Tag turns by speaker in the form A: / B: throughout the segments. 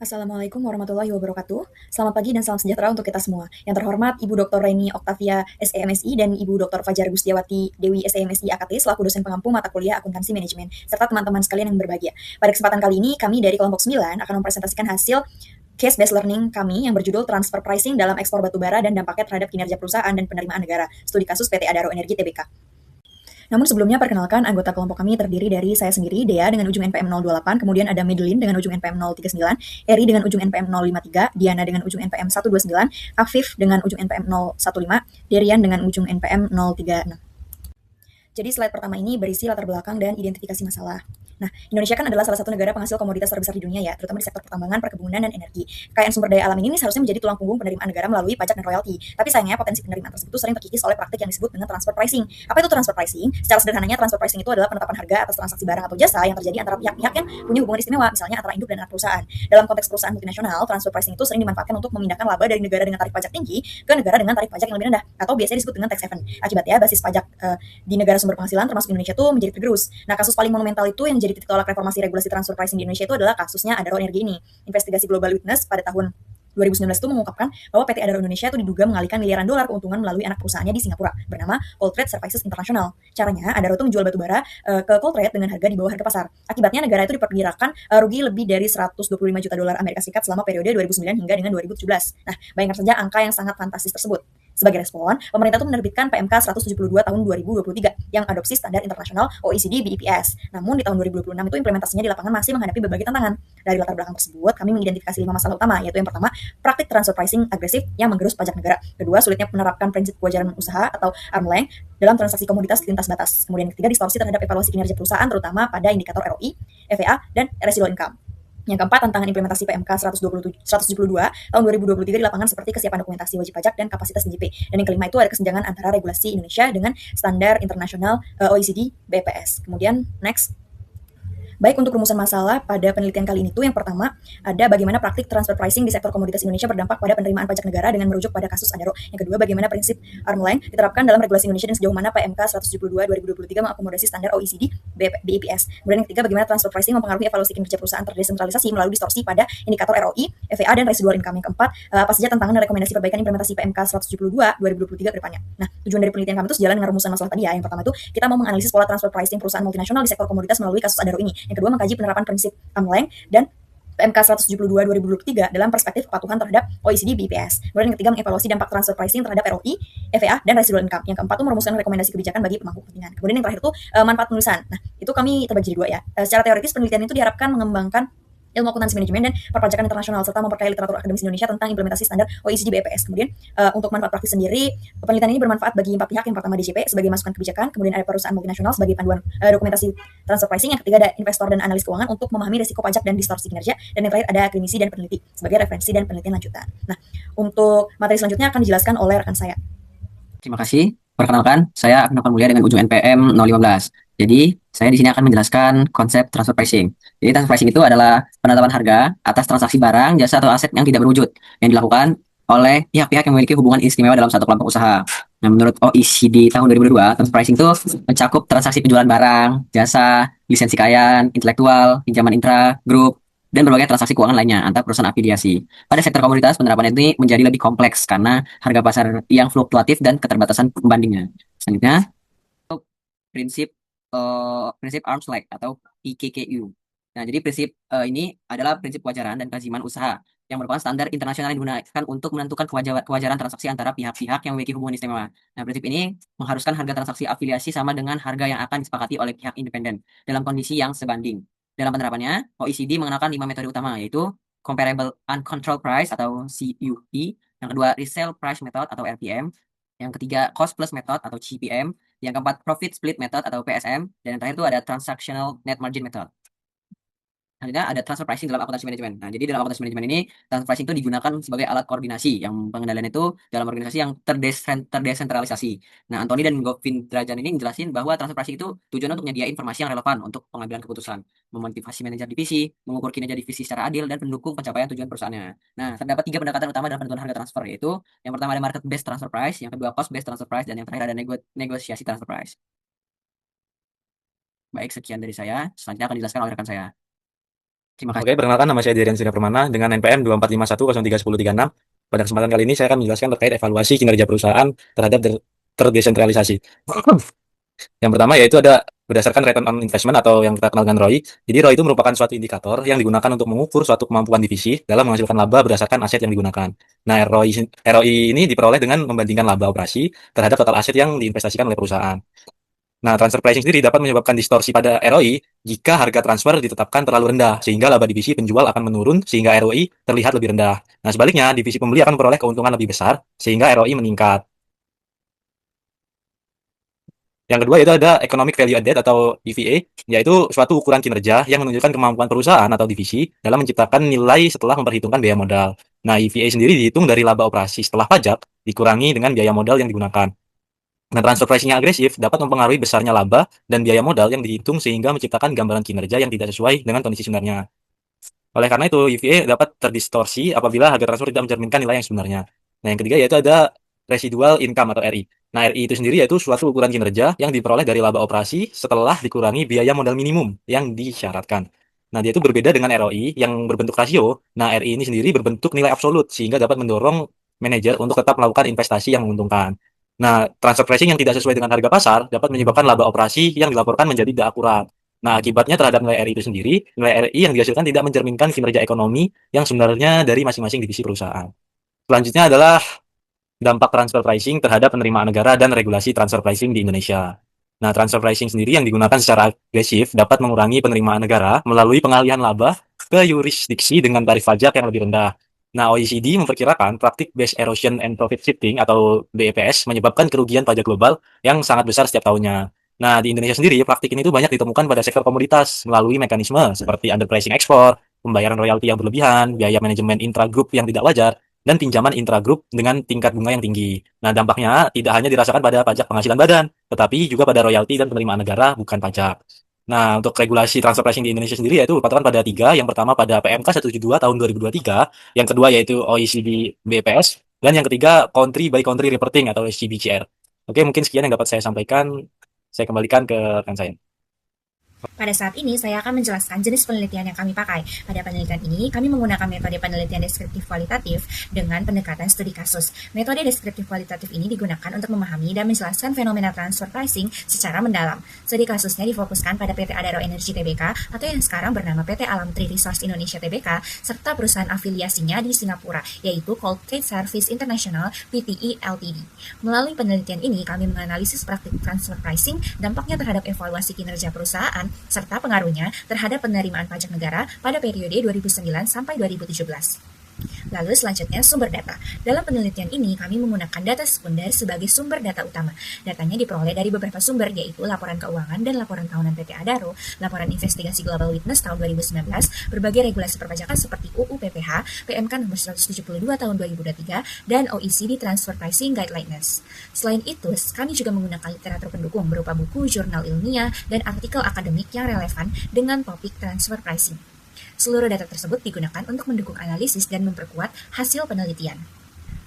A: Assalamualaikum warahmatullahi wabarakatuh. Selamat pagi dan salam sejahtera untuk kita semua. Yang terhormat Ibu Dr. Reni Oktavia SEMSI dan Ibu Dr. Fajar Gustiawati Dewi SEMSI AKT selaku dosen pengampu mata kuliah akuntansi manajemen, serta teman-teman sekalian yang berbahagia. Pada kesempatan kali ini, kami dari kelompok 9 akan mempresentasikan hasil case based learning kami yang berjudul transfer pricing dalam ekspor batubara dan dampaknya terhadap kinerja perusahaan dan penerimaan negara. Studi kasus PT Adaro Energi Tbk. Namun sebelumnya perkenalkan anggota kelompok kami terdiri dari saya sendiri, Dea dengan ujung NPM 028, kemudian ada Madeline dengan ujung NPM 039, Eri dengan ujung NPM 053, Diana dengan ujung NPM 129, Afif dengan ujung NPM 015, Derian dengan ujung NPM 036. Jadi slide pertama ini berisi latar belakang dan identifikasi masalah. Nah, Indonesia kan adalah salah satu negara penghasil komoditas terbesar di dunia ya, terutama di sektor pertambangan, perkebunan, dan energi. Kekayaan sumber daya alam ini seharusnya menjadi tulang punggung penerimaan negara melalui pajak dan royalti. Tapi sayangnya potensi penerimaan tersebut sering terkikis oleh praktik yang disebut dengan transfer pricing. Apa itu transfer pricing? Secara sederhananya, transfer pricing itu adalah penetapan harga atas transaksi barang atau jasa yang terjadi antara pihak-pihak yang punya hubungan istimewa, misalnya antara induk dan anak perusahaan. Dalam konteks perusahaan multinasional, transfer pricing itu sering dimanfaatkan untuk memindahkan laba dari negara dengan tarif pajak tinggi ke negara dengan tarif pajak yang lebih rendah, atau biasanya disebut dengan tax haven. Akibatnya, basis pajak di negara sumber penghasilan termasuk Indonesia itu menjadi tergerus. Nah, kasus paling monumental itu yang jadi titik tolak reformasi regulasi transfer pricing di Indonesia itu adalah kasusnya Adaro Energi ini. Investigasi Global Witness pada tahun 2019 itu mengungkapkan bahwa PT Adaro Indonesia itu diduga mengalihkan miliaran dolar keuntungan melalui anak perusahaannya di Singapura bernama Cold Trade Services International. Caranya, Adaro itu menjual batubara ke Cold Trade dengan harga di bawah harga pasar. Akibatnya negara itu diperkirakan rugi lebih dari 125 juta dolar Amerika Serikat selama periode 2009 hingga dengan 2017. Nah, bayangkan saja angka yang sangat fantastis tersebut. Sebagai respon, pemerintah itu menerbitkan PMK 172 tahun 2023 yang adopsi standar internasional OECD BEPS. Namun di tahun 2026 itu implementasinya di lapangan masih menghadapi berbagai tantangan. Dari latar belakang tersebut, kami mengidentifikasi 5 masalah utama, yaitu yang pertama, praktik transfer pricing agresif yang menggerus pajak negara. Kedua, sulitnya menerapkan prinsip kewajaran usaha atau arm's length dalam transaksi komoditas lintas batas. Kemudian yang ketiga, distorsi terhadap evaluasi kinerja perusahaan terutama pada indikator ROI, EVA, dan residual income. Yang keempat, tantangan implementasi PMK 172 tahun 2023 di lapangan seperti kesiapan dokumentasi wajib pajak dan kapasitas DJP. Dan yang kelima itu ada kesenjangan antara regulasi Indonesia dengan standar internasional OECD BPS. Kemudian next. Baik, untuk rumusan masalah pada penelitian kali ini tuh yang pertama ada bagaimana praktik transfer pricing di sektor komoditas Indonesia berdampak pada penerimaan pajak negara dengan merujuk pada kasus Adaro. Yang kedua, bagaimana prinsip arm's length diterapkan dalam regulasi Indonesia dan sejauh mana PMK 172 2023 mengakomodasi standar OECD BEPS. Kemudian yang ketiga, bagaimana transfer pricing mempengaruhi evaluasi kinerja perusahaan terdesentralisasi melalui distorsi pada indikator ROI, EVA, dan residual income. Yang keempat, apa saja tantangan dan rekomendasi perbaikan implementasi PMK 172 2023 ke depannya. Nah, tujuan dari penelitian kami itu sejalan dengan rumusan masalah tadi ya. Yang pertama itu kita mau menganalisis pola transfer pricing perusahaan multinasional di sektor komoditas melalui kasus Adaro ini. Yang kedua, mengkaji penerapan prinsip arm's length dan PMK 172 2023 dalam perspektif kepatuhan terhadap OECD BPS. Kemudian yang ketiga, mengevaluasi dampak transfer pricing terhadap ROI, EVA, dan residual income. Yang keempat itu merumuskan rekomendasi kebijakan bagi pemangku kepentingan. Kemudian yang terakhir itu manfaat penulisan. Nah, itu kami terbagi jadi dua ya. Secara teoritis penelitian itu diharapkan mengembangkan ilmu akuntansi manajemen dan perpajakan internasional serta memperkaya literatur akademis Indonesia tentang implementasi standar OECD BPS. Kemudian untuk manfaat praktis sendiri, penelitian ini bermanfaat bagi empat pihak. Yang pertama DJP sebagai masukan kebijakan, kemudian ada perusahaan multinasional sebagai panduan dokumentasi transfer pricing. Yang ketiga ada investor dan analis keuangan untuk memahami risiko pajak dan distorsi kinerja. Dan yang terakhir ada akademisi dan peneliti sebagai referensi dan penelitian lanjutan. Nah, untuk materi selanjutnya akan dijelaskan oleh rekan saya.
B: Terima kasih. Perkenalkan, saya Akmal Mulia dengan ujung NPM 015. Jadi, saya di sini akan menjelaskan konsep transfer pricing. Jadi, transfer pricing itu adalah penetapan harga atas transaksi barang, jasa, atau aset yang tidak berwujud, yang dilakukan oleh pihak-pihak yang memiliki hubungan istimewa dalam satu kelompok usaha. Nah, menurut OECD tahun 2022, transfer pricing itu mencakup transaksi penjualan barang, jasa, lisensi kekayaan, intelektual, pinjaman intra, grup, dan berbagai transaksi keuangan lainnya antar perusahaan afiliasi. Pada sektor komoditas, penerapan ini menjadi lebih kompleks karena harga pasar yang fluktuatif dan keterbatasan pembandingnya. Selanjutnya, prinsip prinsip arm's length atau PKKU. Nah, jadi prinsip ini adalah prinsip kewajaran dan kehaziman usaha yang merupakan standar internasional yang digunakan untuk menentukan kewajaran transaksi antara pihak-pihak yang memiliki hubungan istimewa. Nah, prinsip ini mengharuskan harga transaksi afiliasi sama dengan harga yang akan disepakati oleh pihak independen dalam kondisi yang sebanding. Dalam penerapannya, OECD mengenalkan 5 metode utama, yaitu Comparable Uncontrolled Price atau CUP, yang kedua Resale Price Method atau RPM, yang ketiga Cost Plus Method atau CPM, yang keempat Profit Split Method atau PSM, dan yang terakhir itu ada Transactional Net Margin Method. Selanjutnya ada transfer pricing dalam akuntansi manajemen. Nah, jadi dalam akuntansi manajemen ini, transfer pricing itu digunakan sebagai alat koordinasi yang pengendalian itu dalam organisasi yang terdesentralisasi. Nah, Anthony dan Govin Drajan ini menjelasin bahwa transfer pricing itu tujuannya untuk menyediakan informasi yang relevan untuk pengambilan keputusan, memotivasi manajer divisi, mengukur kinerja divisi secara adil, dan mendukung pencapaian tujuan perusahaannya. Nah, terdapat 3 pendekatan utama dalam penentuan harga transfer, yaitu yang pertama ada market based transfer price, yang kedua cost based transfer price, dan yang terakhir ada negosiasi transfer price. Baik, sekian dari saya. Selanjutnya akan dijelaskan oleh rekan saya. Terima kasih.
C: Oke, perkenalkan nama saya Derian Sina Permana dengan NPM 2451031036. Pada kesempatan kali ini saya akan menjelaskan terkait evaluasi kinerja perusahaan terhadap terdesentralisasi. Yang pertama yaitu ada berdasarkan return on investment atau yang kita kenal dengan ROI. Jadi ROI itu merupakan suatu indikator yang digunakan untuk mengukur suatu kemampuan divisi dalam menghasilkan laba berdasarkan aset yang digunakan. Nah, ROI ini diperoleh dengan membandingkan laba operasi terhadap total aset yang diinvestasikan oleh perusahaan. Nah, transfer pricing sendiri dapat menyebabkan distorsi pada ROI jika harga transfer ditetapkan terlalu rendah, sehingga laba divisi penjual akan menurun sehingga ROI terlihat lebih rendah. Nah, sebaliknya, divisi pembeli akan memperoleh keuntungan lebih besar sehingga ROI meningkat. Yang kedua yaitu ada Economic Value Added atau EVA, yaitu suatu ukuran kinerja yang menunjukkan kemampuan perusahaan atau divisi dalam menciptakan nilai setelah memperhitungkan biaya modal. Nah, EVA sendiri dihitung dari laba operasi setelah pajak dikurangi dengan biaya modal yang digunakan. Nah, transfer pricing yang agresif dapat mempengaruhi besarnya laba dan biaya modal yang dihitung sehingga menciptakan gambaran kinerja yang tidak sesuai dengan kondisi sebenarnya. Oleh karena itu, UVA dapat terdistorsi apabila harga transfer tidak mencerminkan nilai yang sebenarnya. Nah, yang ketiga yaitu ada residual income atau RI. Nah, RI itu sendiri yaitu suatu ukuran kinerja yang diperoleh dari laba operasi setelah dikurangi biaya modal minimum yang disyaratkan. Nah, dia itu berbeda dengan ROI yang berbentuk rasio. Nah, RI ini sendiri berbentuk nilai absolut sehingga dapat mendorong manajer untuk tetap melakukan investasi yang menguntungkan. Nah, transfer pricing yang tidak sesuai dengan harga pasar dapat menyebabkan laba operasi yang dilaporkan menjadi tidak akurat. Nah, akibatnya terhadap nilai RI itu sendiri, nilai RI yang dihasilkan tidak mencerminkan kinerja ekonomi yang sebenarnya dari masing-masing divisi perusahaan. Selanjutnya adalah dampak transfer pricing terhadap penerimaan negara dan regulasi transfer pricing di Indonesia. Nah, transfer pricing sendiri yang digunakan secara agresif dapat mengurangi penerimaan negara melalui pengalihan laba ke yurisdiksi dengan tarif pajak yang lebih rendah. Nah, OECD memperkirakan praktik Base Erosion and Profit Shifting atau BEPS menyebabkan kerugian pajak global yang sangat besar setiap tahunnya. Nah, di Indonesia sendiri, praktik ini tuh banyak ditemukan pada sektor komoditas melalui mekanisme seperti underpricing ekspor, pembayaran royalti yang berlebihan, biaya manajemen intragroup yang tidak wajar, dan pinjaman intragroup dengan tingkat bunga yang tinggi. Nah, dampaknya tidak hanya dirasakan pada pajak penghasilan badan, tetapi juga pada royalti dan penerimaan negara bukan pajak. Nah, untuk regulasi transfer pricing di Indonesia sendiri yaitu patokan pada tiga. Yang pertama pada PMK 172 tahun 2023, yang kedua yaitu OECD BPS, dan yang ketiga Country by Country Reporting atau CBCR. Oke, mungkin sekian yang dapat saya sampaikan. Saya kembalikan ke rekan saya.
A: Pada saat ini, saya akan menjelaskan jenis penelitian yang kami pakai. Pada penelitian ini, kami menggunakan metode penelitian deskriptif kualitatif dengan pendekatan studi kasus. Metode deskriptif kualitatif ini digunakan untuk memahami dan menjelaskan fenomena transfer pricing secara mendalam. Studi kasusnya difokuskan pada PT Adaro Energi Tbk atau yang sekarang bernama PT Alam Tri Resource Indonesia Tbk, serta perusahaan afiliasinya di Singapura, yaitu Colgate Service International Pte Ltd. Melalui penelitian ini, kami menganalisis praktik transfer pricing, dampaknya terhadap evaluasi kinerja perusahaan, serta pengaruhnya terhadap penerimaan pajak negara pada periode 2009 sampai 2017. Lalu selanjutnya sumber data. Dalam penelitian ini kami menggunakan data sekunder sebagai sumber data utama. Datanya diperoleh dari beberapa sumber yaitu laporan keuangan dan laporan tahunan PT Adaro, laporan investigasi Global Witness tahun 2019, berbagai regulasi perpajakan seperti UU PPH, PMK nomor 172 tahun 2023, dan OECD Transfer Pricing Guidelines. Selain itu, kami juga menggunakan literatur pendukung berupa buku, jurnal ilmiah, dan artikel akademik yang relevan dengan topik transfer pricing. Seluruh data tersebut digunakan untuk mendukung analisis dan memperkuat hasil penelitian.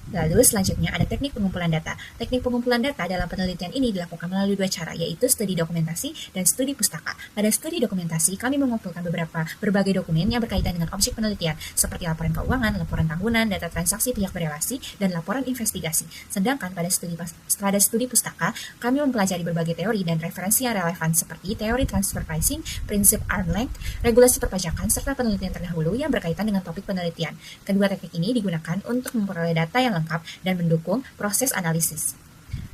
A: Lalu selanjutnya ada teknik pengumpulan data. Teknik pengumpulan data dalam penelitian ini dilakukan melalui dua cara, yaitu studi dokumentasi dan studi pustaka. Pada studi dokumentasi, kami mengumpulkan berbagai dokumen yang berkaitan dengan objek penelitian, seperti laporan keuangan, laporan tahunan, data transaksi pihak berelasi, dan laporan investigasi. Sedangkan pada studi pustaka, kami mempelajari berbagai teori dan referensi yang relevan, seperti teori transfer pricing, prinsip arm length, regulasi perpajakan, serta penelitian terdahulu yang berkaitan dengan topik penelitian. Kedua teknik ini digunakan untuk memperoleh data yang lengkap dan mendukung proses analisis.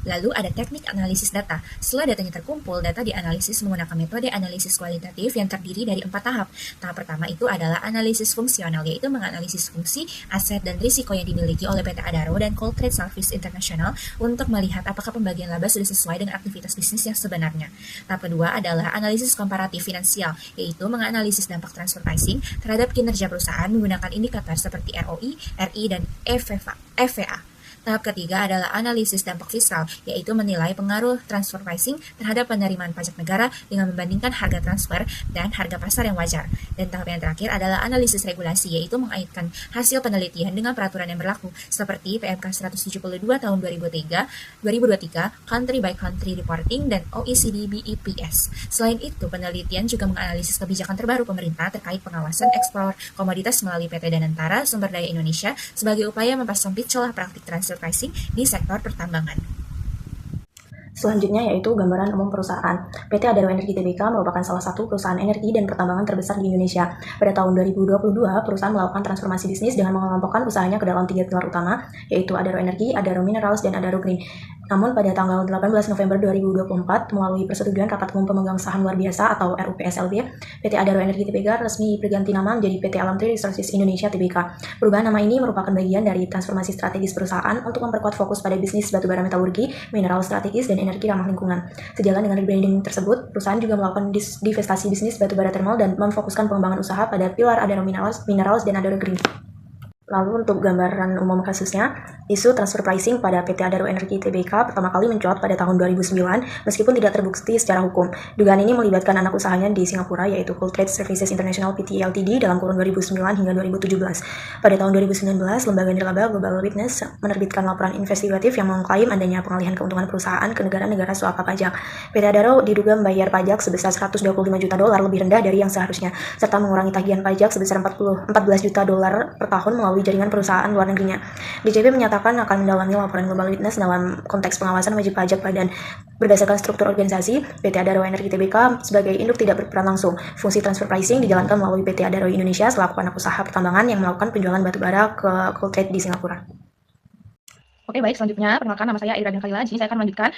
A: Lalu ada teknik analisis data. Setelah datanya terkumpul, data dianalisis menggunakan metode analisis kualitatif yang terdiri dari 4 tahap. Tahap pertama itu adalah analisis fungsional, yaitu menganalisis fungsi, aset, dan risiko yang dimiliki oleh PT Adaro dan Colgate Service International untuk melihat apakah pembagian laba sudah sesuai dengan aktivitas bisnis yang sebenarnya. Tahap kedua adalah analisis komparatif finansial, yaitu menganalisis dampak transfer pricing terhadap kinerja perusahaan menggunakan indikator seperti ROI, RI, dan FVA.
D: Tahap ketiga adalah analisis dampak fiskal, yaitu menilai pengaruh transfer pricing terhadap penerimaan pajak negara dengan membandingkan harga transfer dan harga pasar yang wajar. Dan tahap yang terakhir adalah analisis regulasi, yaitu mengaitkan hasil penelitian dengan peraturan yang berlaku, seperti PMK 172 tahun 2023, Country by Country Reporting, dan OECD BEPS. Selain itu, penelitian juga menganalisis kebijakan terbaru pemerintah terkait pengawasan ekspor komoditas melalui PT Danantara Sumber Daya Indonesia sebagai upaya mempersempit celah praktik transfer pricing di sektor pertambangan.
A: Selanjutnya yaitu gambaran umum perusahaan. PT Adaro Energi Tbk merupakan salah satu perusahaan energi dan pertambangan terbesar di Indonesia. Pada tahun 2022, perusahaan melakukan transformasi bisnis dengan mengelompokkan usahanya ke dalam 3 pilar utama, yaitu Adaro Energi, Adaro Minerals, dan Adaro Green. Namun pada tanggal 18 November 2024, melalui persetujuan Rapat Umum Pemegang Saham Luar Biasa atau RUPSLB, PT Adaro Energi Tbk resmi berganti nama menjadi PT Alamtri Resources Indonesia Tbk. Perubahan nama ini merupakan bagian dari transformasi strategis perusahaan untuk memperkuat fokus pada bisnis batubara metalurgi, mineral strategis, dan energi ramah lingkungan. Sejalan dengan rebranding tersebut, perusahaan juga melakukan divestasi bisnis batubara thermal dan memfokuskan pengembangan usaha pada pilar Adaro Minerals dan Adaro Green. Lalu untuk gambaran umum kasusnya, isu transfer pricing pada PT Adaro Energi Tbk pertama kali mencuat pada tahun 2009 meskipun tidak terbukti secara hukum. Dugaan ini melibatkan anak usahanya di Singapura yaitu Cold Trade Services International Pte Ltd dalam kurun 2009 hingga 2017. Pada tahun 2019, lembaga nirlaba Global Witness menerbitkan laporan investigatif yang mengklaim adanya pengalihan keuntungan perusahaan ke negara-negara suaka pajak. PT Adaro diduga membayar pajak sebesar $125 juta lebih rendah dari yang seharusnya, serta mengurangi tagihan pajak sebesar $14 juta per tahun melalui jaringan perusahaan luar negerinya. DJP menyatakan akan mendalami laporan Global Witness dalam konteks pengawasan wajib pajak badan. Berdasarkan struktur organisasi, PT Adaro Energi Tbk sebagai induk tidak berperan langsung. Fungsi transfer pricing dijalankan melalui PT Adaro Indonesia selaku anak usaha pertambangan yang melakukan penjualan batubara ke Cold Trade di Singapura.
E: Oke, baik, selanjutnya perkenalkan nama saya Ira Khalila. Di sini saya akan melanjutkan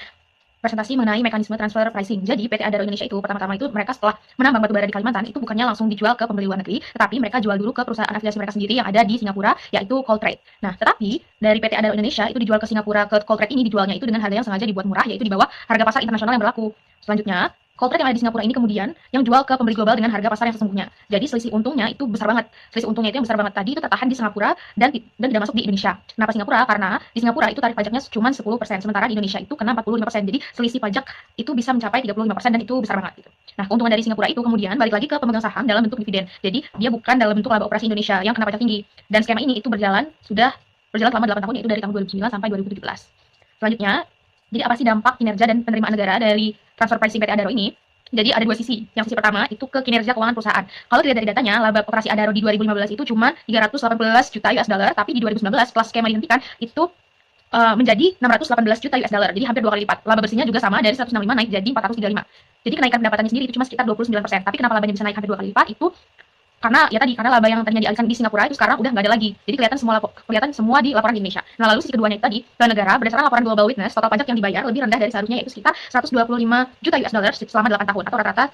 E: presentasi mengenai mekanisme transfer pricing. Jadi PT Adaro Indonesia itu pertama-tama itu mereka setelah menambang batubara di Kalimantan itu bukannya langsung dijual ke pembeli luar negeri, tetapi mereka jual dulu ke perusahaan afiliasi mereka sendiri yang ada di Singapura, yaitu Cold Trade. Nah, tetapi dari PT Adaro Indonesia itu dijual ke Singapura ke Cold Trade ini dijualnya itu dengan harga yang sengaja dibuat murah, yaitu di bawah harga pasar internasional yang berlaku. Selanjutnya, Cold Trade yang ada di Singapura ini kemudian yang jual ke pembeli global dengan harga pasar yang sesungguhnya. Jadi selisih untungnya itu besar banget. Selisih untungnya itu yang besar banget tadi itu tertahan di Singapura dan tidak masuk di Indonesia. Kenapa Singapura? Karena di Singapura itu tarif pajaknya cuma 10%, sementara di Indonesia itu kena 45%. Jadi selisih pajak itu bisa mencapai 35% dan itu besar banget gitu. Nah, keuntungan dari Singapura itu kemudian balik lagi ke pemegang saham dalam bentuk dividen. Jadi dia bukan dalam bentuk laba operasi Indonesia yang kena pajak tinggi. Dan skema ini itu sudah berjalan selama 8 tahun, yaitu dari tahun 2009 sampai 2017. Selanjutnya, jadi apa sih dampak kinerja dan penerimaan negara dari transfer pricing PT Adaro ini? Jadi ada dua sisi. Yang sisi pertama itu ke kinerja keuangan perusahaan. Kalau dilihat dari datanya, laba operasi Adaro di 2015 itu cuma 318 juta US dollar, tapi di 2019 setelah skema dihentikan itu menjadi 618 juta US dollar. Jadi hampir 2 kali lipat. Laba bersihnya juga sama dari 165 naik jadi 435. Jadi kenaikan pendapatannya sendiri itu cuma sekitar 29%. Tapi kenapa labanya bisa naik hampir 2 kali lipat? Itu karena laba yang tadinya dialihkan di Singapura itu sekarang udah nggak ada lagi. Jadi kelihatan semua di laporan di Indonesia. Nah, lalu sisi keduanya itu tadi, ke negara berdasarkan laporan Global Witness, total pajak yang dibayar lebih rendah dari seharusnya, yaitu sekitar 125 juta US dollar selama 8 tahun atau rata-rata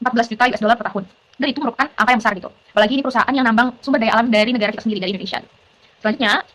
E: 14 juta US dollar per tahun. Dan itu merupakan angka yang besar gitu. Apalagi ini perusahaan yang nambang sumber daya alam dari negara kita sendiri, dari Indonesia. Selanjutnya,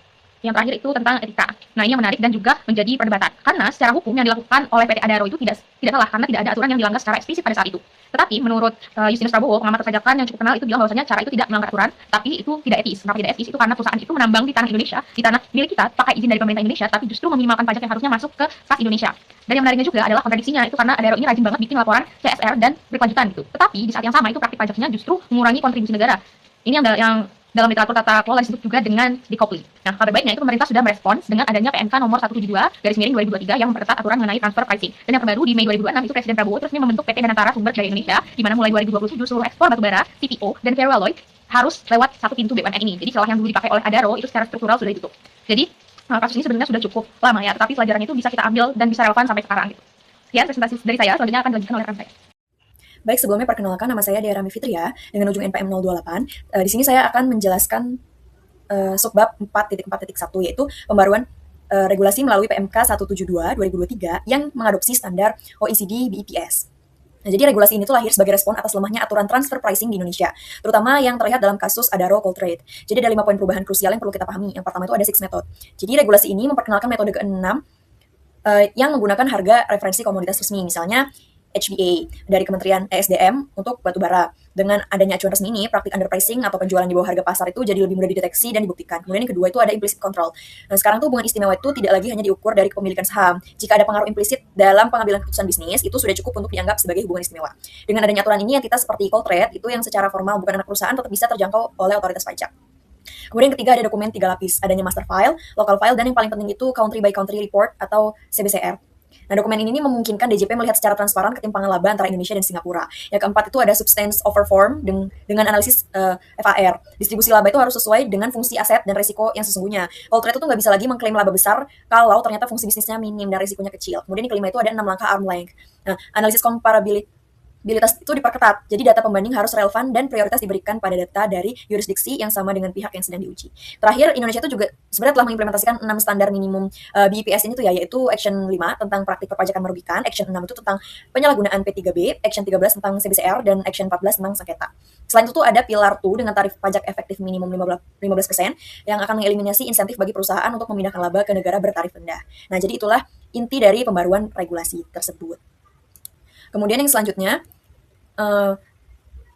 E: yang terakhir itu tentang etika. Nah, ini yang menarik dan juga menjadi perdebatan. Karena secara hukum yang dilakukan oleh PT Adaro itu tidak salah karena tidak ada aturan yang dilanggar secara eksplisit pada saat itu. Tetapi menurut Justinus Prabowo, pengamat perpajakan yang cukup kenal, itu bilang bahwasanya cara itu tidak melanggar aturan, tapi itu tidak etis. Kenapa tidak etis? Itu karena perusahaan itu menambang di tanah Indonesia, di tanah milik kita, pakai izin dari pemerintah Indonesia, tapi justru meminimalkan pajak yang harusnya masuk ke kas Indonesia. Dan yang menariknya juga adalah kontradiksinya, itu karena Adaro ini rajin banget bikin laporan CSR dan berkelanjutan gitu. Tetapi di saat yang sama itu praktik pajaknya justru mengurangi kontribusi negara. Ini yang dalam literatur tata kelola disebut juga dengan decoupling. Nah, kabar baiknya itu pemerintah sudah merespons dengan adanya PMK nomor 172/2023 yang memperketat aturan mengenai transfer pricing. Dan yang terbaru di Mei 2026 itu Presiden Prabowo resmi membentuk PT Danantara Sumber Daya Indonesia, di mana mulai 2027 seluruh ekspor batubara, CPO, dan ferroalloy harus lewat satu pintu BUMN ini. Jadi celah yang dulu dipakai oleh Adaro itu secara struktural sudah ditutup. Jadi kasus ini sebenarnya sudah cukup lama ya, tetapi pelajaran itu bisa kita ambil dan bisa relevan sampai sekarang gitu. Sekian presentasi dari saya, selanjutnya akan dilanjutkan oleh rekan saya.
A: Baik, sebelumnya perkenalkan, nama saya Dea Rami Fitria dengan ujung NPM 028. Di sini saya akan menjelaskan subbab 4.4.1 yaitu pembaruan regulasi melalui PMK 172/2023 yang mengadopsi standar OECD BEPS. Nah, jadi regulasi ini tuh lahir sebagai respon atas lemahnya aturan transfer pricing di Indonesia, terutama yang terlihat dalam kasus Adaro Cold Trade. Jadi ada 5 poin perubahan krusial yang perlu kita pahami. Yang pertama itu ada 6 method. Jadi regulasi ini memperkenalkan metode ke-6 yang menggunakan harga referensi komoditas resmi. Misalnya HBA dari Kementerian ESDM untuk batubara. Dengan adanya acuan resmi ini, praktik underpricing atau penjualan di bawah harga pasar itu jadi lebih mudah dideteksi dan dibuktikan. Kemudian yang kedua itu ada implicit control. Nah, sekarang tuh hubungan istimewa itu tidak lagi hanya diukur dari kepemilikan saham. Jika ada pengaruh implisit dalam pengambilan keputusan bisnis, itu sudah cukup untuk dianggap sebagai hubungan istimewa. Dengan adanya aturan ini, entitas seperti Cold Trade itu yang secara formal bukan anak perusahaan tetap bisa terjangkau oleh otoritas pajak. Kemudian yang ketiga ada dokumen 3 lapis, adanya master file, local file, dan yang paling penting itu country by country report atau CBCR. Nah, dokumen ini memungkinkan DJP melihat secara transparan ketimpangan laba antara Indonesia dan Singapura. Yang keempat itu ada substance over form dengan analisis FAR. Distribusi laba itu harus sesuai dengan fungsi aset dan resiko yang sesungguhnya. Cold Trade itu nggak bisa lagi mengklaim laba besar kalau ternyata fungsi bisnisnya minim dan resikonya kecil. Kemudian yang kelima itu ada 6 langkah arm length. Nah, analisis comparability itu diperketat, jadi data pembanding harus relevan dan prioritas diberikan pada data dari yurisdiksi yang sama dengan pihak yang sedang diuji. Terakhir, Indonesia itu juga sebenarnya telah mengimplementasikan 6 standar minimum BEPS ini tuh ya, yaitu Action 5 tentang praktik perpajakan merugikan, Action 6 itu tentang penyalahgunaan P3B, Action 13 tentang CBCR, dan Action 14 tentang sengketa. Selain itu tuh ada Pilar 2 dengan tarif pajak efektif minimum 15% yang akan mengeliminasi insentif bagi perusahaan untuk memindahkan laba ke negara bertarif rendah. Nah, jadi itulah inti dari pembaruan regulasi tersebut. Kemudian yang selanjutnya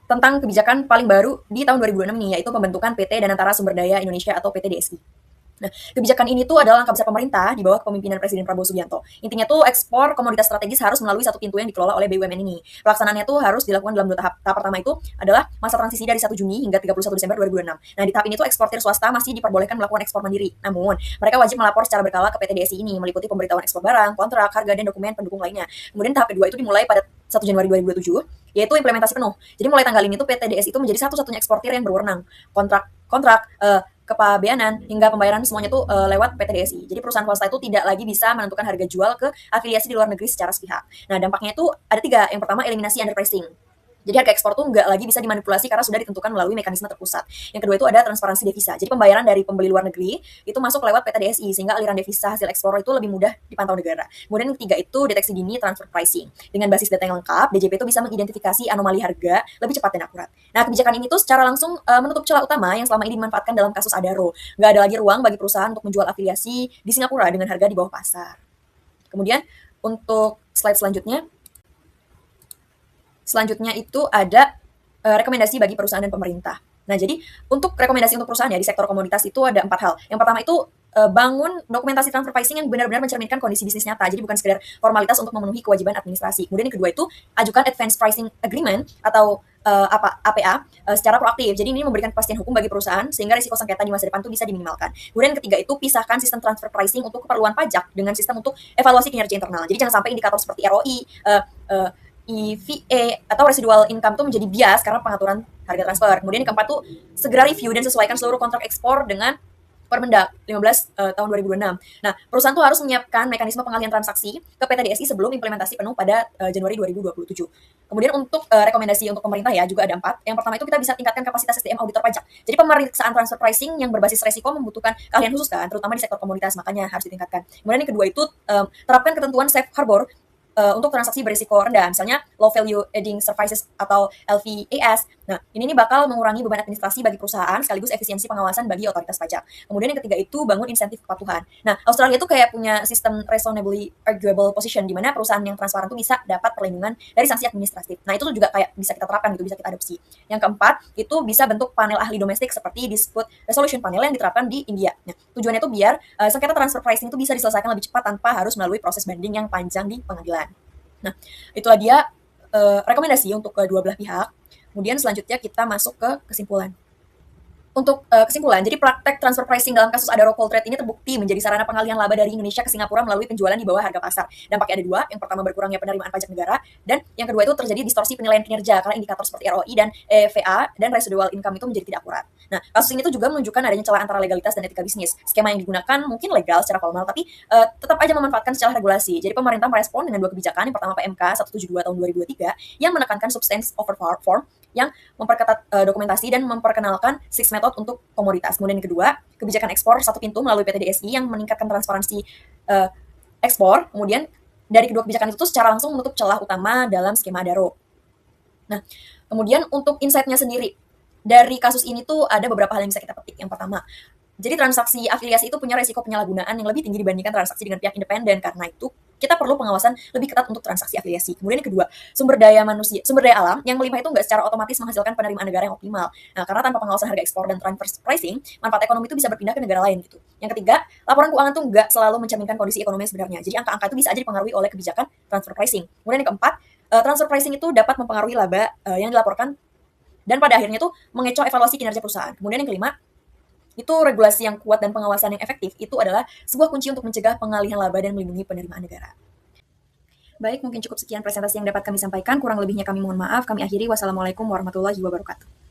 A: tentang kebijakan paling baru di tahun 2006 nih, yaitu pembentukan PT Danantara Sumber Daya Indonesia atau PT DSI. Nah, kebijakan ini tuh adalah langkah besar pemerintah di bawah kepemimpinan Presiden Prabowo Subianto. Intinya tuh ekspor komoditas strategis harus melalui satu pintu yang dikelola oleh BUMN ini. Pelaksanaannya tuh harus dilakukan dalam 2 tahap. Tahap pertama itu adalah masa transisi dari 1 Juni hingga 31 Desember 2006. Nah, di tahap ini tuh eksportir swasta masih diperbolehkan melakukan ekspor mandiri. Namun, mereka wajib melapor secara berkala ke PT DSI ini, meliputi pemberitahuan ekspor barang, kontrak, harga, dan dokumen pendukung lainnya. Kemudian tahap kedua itu dimulai pada 1 Januari 2027, yaitu implementasi penuh. Jadi mulai tanggal ini tuh PT DSI itu menjadi satu-satunya eksportir yang berwenang. Kontrak, kepabeanan hingga pembayaran semuanya tuh lewat PT DSI. Jadi perusahaan swasta itu tidak lagi bisa menentukan harga jual ke afiliasi di luar negeri secara sepihak. Nah, dampaknya itu ada 3. Yang pertama, eliminasi underpricing. Jadi harga ekspor tuh nggak lagi bisa dimanipulasi karena sudah ditentukan melalui mekanisme terpusat. Yang kedua itu ada transparansi devisa. Jadi pembayaran dari pembeli luar negeri itu masuk lewat PT DSI sehingga aliran devisa hasil ekspor itu lebih mudah dipantau negara. Kemudian yang ketiga itu deteksi dini transfer pricing. Dengan basis data yang lengkap, DJP itu bisa mengidentifikasi anomali harga lebih cepat dan akurat. Nah, kebijakan ini tuh secara langsung menutup celah utama yang selama ini dimanfaatkan dalam kasus Adaro. Nggak ada lagi ruang bagi perusahaan untuk menjual afiliasi di Singapura dengan harga di bawah pasar. Kemudian untuk slide selanjutnya itu ada rekomendasi bagi perusahaan dan pemerintah. Nah, jadi untuk rekomendasi untuk perusahaan ya di sektor komoditas itu ada 4 hal. Yang pertama itu bangun dokumentasi transfer pricing yang benar-benar mencerminkan kondisi bisnis nyata. Jadi bukan sekedar formalitas untuk memenuhi kewajiban administrasi. Kemudian yang kedua itu ajukan Advanced Pricing Agreement atau APA secara proaktif. Jadi ini memberikan kepastian hukum bagi perusahaan sehingga risiko sengketa di masa depan itu bisa diminimalkan. Kemudian yang ketiga itu pisahkan sistem transfer pricing untuk keperluan pajak dengan sistem untuk evaluasi kinerja internal. Jadi jangan sampai indikator seperti ROI, EVA atau residual income tuh menjadi bias karena pengaturan harga transfer. Kemudian yang keempat tuh segera review dan sesuaikan seluruh kontrak ekspor dengan Permendak 15 tahun 2006. Nah, perusahaan tuh harus menyiapkan mekanisme pengalihan transaksi ke PT DSI sebelum implementasi penuh pada Januari 2027. Kemudian untuk rekomendasi untuk pemerintah ya juga ada 4. Yang pertama itu kita bisa tingkatkan kapasitas SDM auditor pajak. Jadi pemeriksaan transfer pricing yang berbasis resiko membutuhkan keahlian khusus kan, terutama di sektor komoditas, makanya harus ditingkatkan. Kemudian yang kedua itu terapkan ketentuan safe harbor untuk transaksi berisiko rendah, misalnya low value adding services atau LVAS. Nah, ini bakal mengurangi beban administrasi bagi perusahaan sekaligus efisiensi pengawasan bagi otoritas pajak. Kemudian yang ketiga itu bangun insentif kepatuhan. Nah, Australia itu kayak punya sistem reasonably arguable position di mana perusahaan yang transparan itu bisa dapat perlindungan dari sanksi administratif. Nah, itu tuh juga kayak bisa kita terapkan gitu, bisa kita adopsi. Yang keempat, itu bisa bentuk panel ahli domestik seperti dispute resolution panel yang diterapkan di India. Nah, tujuannya itu biar sengketa transfer pricing itu bisa diselesaikan lebih cepat tanpa harus melalui proses banding yang panjang di pengadilan. Nah, itulah dia rekomendasi untuk kedua belah pihak. Kemudian selanjutnya kita masuk ke kesimpulan. Untuk kesimpulan, jadi praktek transfer pricing dalam kasus Adaro Cold Trade ini terbukti menjadi sarana pengalihan laba dari Indonesia ke Singapura melalui penjualan di bawah harga pasar. Dampaknya ada 2, yang pertama berkurangnya penerimaan pajak negara, dan yang kedua itu terjadi distorsi penilaian kinerja karena indikator seperti ROI dan EVA dan residual income itu menjadi tidak akurat. Nah, kasus ini tuh juga menunjukkan adanya celah antara legalitas dan etika bisnis. Skema yang digunakan mungkin legal secara formal, tapi tetap aja memanfaatkan celah regulasi. Jadi pemerintah merespon dengan 2 kebijakan. Yang pertama PMK 172 tahun 2023 yang menekankan substance over form, yang memperketat dokumentasi dan memperkenalkan 6 method untuk komoditas. Kemudian yang kedua, kebijakan ekspor satu pintu melalui PT DSI yang meningkatkan transparansi ekspor. Kemudian dari kedua kebijakan itu secara langsung menutup celah utama dalam skema Adaro. Nah, kemudian untuk insight-nya sendiri, dari kasus ini tuh ada beberapa hal yang bisa kita petik. Yang pertama, jadi transaksi afiliasi itu punya resiko penyalahgunaan yang lebih tinggi dibandingkan transaksi dengan pihak independen. Karena itu kita perlu pengawasan lebih ketat untuk transaksi afiliasi. Kemudian yang kedua, sumber daya alam. Yang kelima itu nggak secara otomatis menghasilkan penerimaan negara yang optimal. Nah, karena tanpa pengawasan harga ekspor dan transfer pricing, manfaat ekonomi itu bisa berpindah ke negara lain gitu. Yang ketiga, laporan keuangan tuh nggak selalu mencerminkan kondisi ekonomi yang sebenarnya. Jadi angka-angka itu bisa aja dipengaruhi oleh kebijakan transfer pricing. Kemudian yang keempat, transfer pricing itu dapat mempengaruhi laba yang dilaporkan dan pada akhirnya tuh mengecoh evaluasi kinerja perusahaan. Kemudian yang kelima, itu regulasi yang kuat dan pengawasan yang efektif itu adalah sebuah kunci untuk mencegah pengalihan laba dan melindungi penerimaan negara. Baik, mungkin cukup sekian presentasi yang dapat kami sampaikan. Kurang lebihnya kami mohon maaf. Kami akhiri. Wassalamualaikum warahmatullahi wabarakatuh.